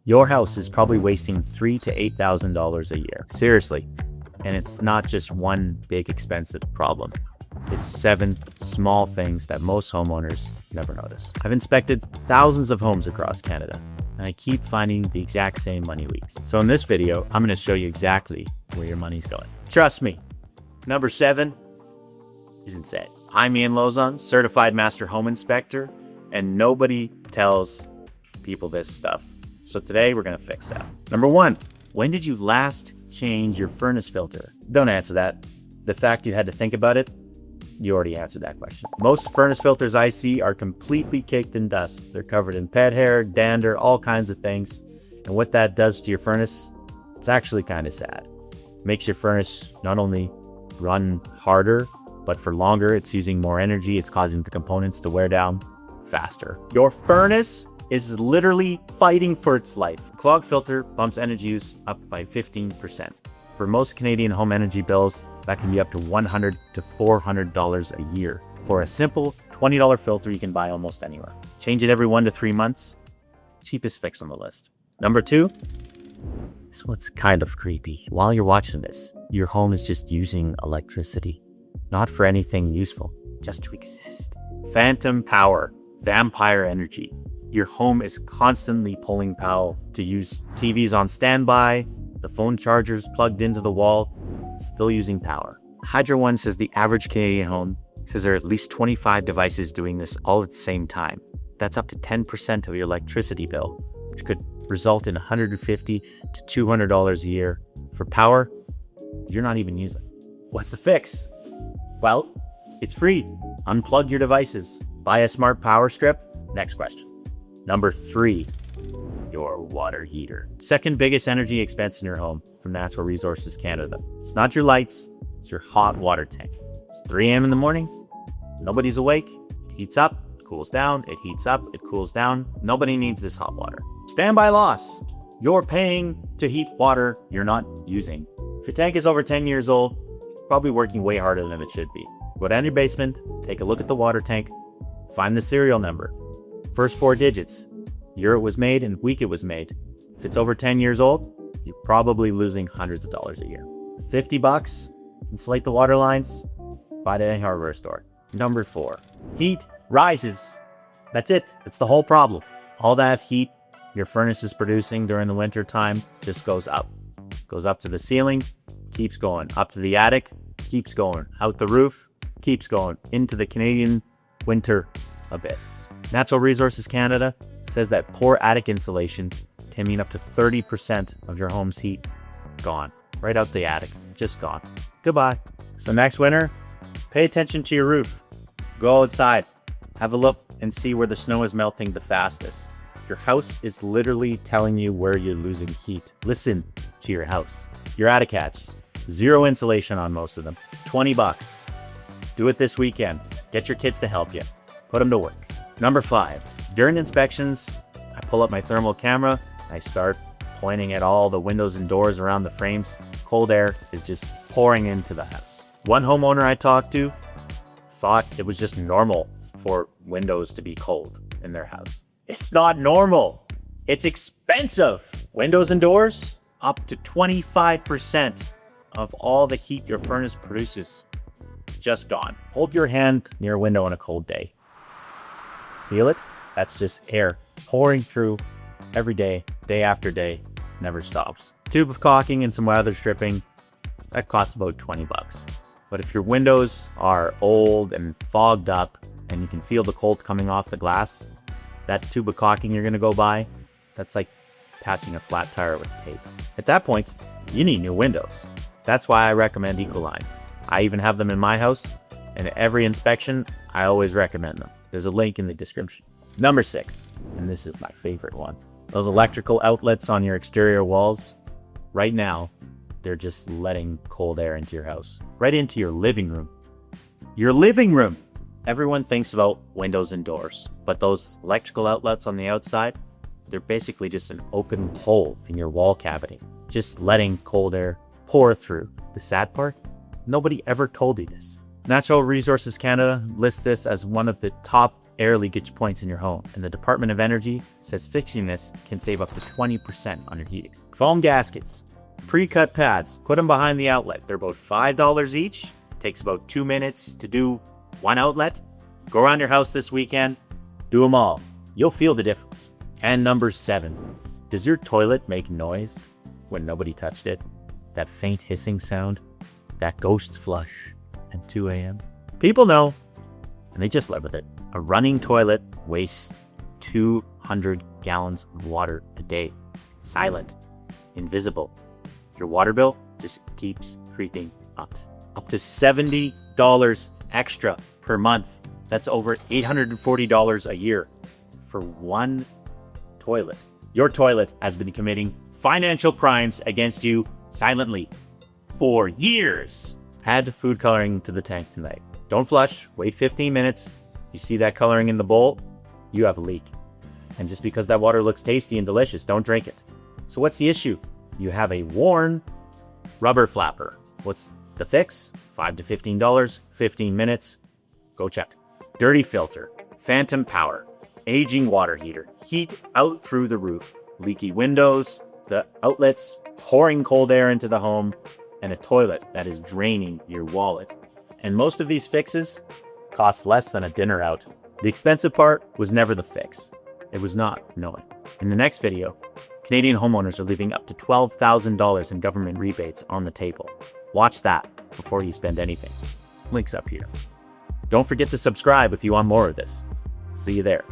Your house is probably wasting $3,000 to $8,000 a year. Seriously. And it's not just one big expensive problem. It's 7 small things that most homeowners never notice. I've inspected thousands of homes across Canada, and I keep finding the exact same money leaks. So in this video, I'm gonna show you exactly where your money's going. Trust me. Number 7 is insane. I'm Ian Lozon, certified master home inspector, and nobody tells people this stuff. So today we're gonna fix that. Number 1, when did you last change your furnace filter? Don't answer that. The fact you had to think about it, you already answered that question. Most furnace filters I see are completely caked in dust. They're covered in pet hair, dander, all kinds of things. And what that does to your furnace, it's actually kind of sad. It makes your furnace not only run harder, but for longer. It's using more energy. It's causing the components to wear down faster. Your furnace is literally fighting for its life. A clogged filter bumps energy use up by 15%. For most Canadian home energy bills, that can be up to $100 to $400 a year. For a simple $20 filter you can buy almost anywhere. Change it every 1 to 3 months. Cheapest fix on the list. Number 2, this one's kind of creepy. While you're watching this, your home is just using electricity. Not for anything useful, just to exist. Phantom power, vampire energy. Your home is constantly pulling power to use TVs on standby, the phone charger's plugged into the wall, still using power. Hydro One says the average Canadian home says there are at least 25 devices doing this all at the same time. That's up to 10% of your electricity bill, which could result in $150 to $200 a year for power you're not even using. What's the fix? Well, it's free. Unplug your devices. Buy a smart power strip. Next question. Number 3, your water heater. Second biggest energy expense in your home from Natural Resources Canada. It's not your lights, it's your hot water tank. It's 3 a.m. in the morning, nobody's awake, it heats up, cools down, it heats up, it cools down. Nobody needs this hot water. Standby loss. You're paying to heat water you're not using. If your tank is over 10 years old, it's probably working way harder than it should be. Go down your basement, take a look at the water tank, find the serial number. First 4 digits, year it was made and week it was made. If it's over 10 years old, you're probably losing hundreds of dollars a year. $50, insulate the water lines, buy it at any hardware store. Number 4, heat rises. That's it. That's the whole problem. All that heat your furnace is producing during the winter time just goes up. Goes up to the ceiling, keeps going. Up to the attic, keeps going. Out the roof, keeps going. Into the Canadian winter abyss. Natural Resources Canada says that poor attic insulation can mean up to 30% of your home's heat gone. Right out the attic, just gone. Goodbye. So next winter, pay attention to your roof. Go outside, have a look and see where the snow is melting the fastest. Your house is literally telling you where you're losing heat. Listen to your house. Your attic hatch, 0 insulation on most of them. $20. Do it this weekend. Get your kids to help you. Put them to work. Number 5, during inspections, I pull up my thermal camera. I start pointing at all the windows and doors around the frames. Cold air is just pouring into the house. One homeowner I talked to thought it was just normal for windows to be cold in their house. It's not normal. It's expensive. Windows and doors, up to 25% of all the heat your furnace produces, just gone. Hold your hand near a window on a cold day. Feel it? That's just air pouring through every day, day after day, never stops. Tube of caulking and some weather stripping, that costs about $20. But if your windows are old and fogged up and you can feel the cold coming off the glass, that tube of caulking you're gonna go buy, that's like patching a flat tire with tape. At that point, you need new windows. That's why I recommend Ecoline. I even have them in my house, and at every inspection, I always recommend them. There's a link in the description. Number 6, and this is my favorite one. Those electrical outlets on your exterior walls, right now, they're just letting cold air into your house. Right into your living room. Your living room! Everyone thinks about windows and doors, but those electrical outlets on the outside, they're basically just an open hole in your wall cavity, just letting cold air pour through. The sad part? Nobody ever told you this. Natural Resources Canada lists this as one of the top air leakage points in your home, and the Department of Energy says fixing this can save up to 20% on your heating. Foam gaskets, pre-cut pads, put them behind the outlet. They're about $5 each. Takes about 2 minutes to do one outlet. Go around your house this weekend, do them all. You'll feel the difference. And number 7, does your toilet make noise when nobody touched it? That faint hissing sound, that ghost flush at 2 a.m. People know, and they just live with it. A running toilet wastes 200 gallons of water a day. Silent, invisible. Your water bill just keeps creeping up. Up to $70 extra per month. That's over $840 a year for one toilet. Your toilet has been committing financial crimes against you silently for years. Add food coloring to the tank tonight. Don't flush. Wait 15 minutes. You see that coloring in the bowl? You have a leak. And just because that water looks tasty and delicious, don't drink it. So what's the issue? You have a worn rubber flapper. What's the fix? $5 to $15, 15 minutes. Go check. Dirty filter, phantom power, aging water heater, heat out through the roof, leaky windows, the outlets pouring cold air into the home, and a toilet that is draining your wallet. And most of these fixes cost less than a dinner out. The expensive part was never the fix. It was not knowing. In the next video, Canadian homeowners are leaving up to $12,000 in government rebates on the table. Watch that before you spend anything. Links up here. Don't forget to subscribe if you want more of this. See you there.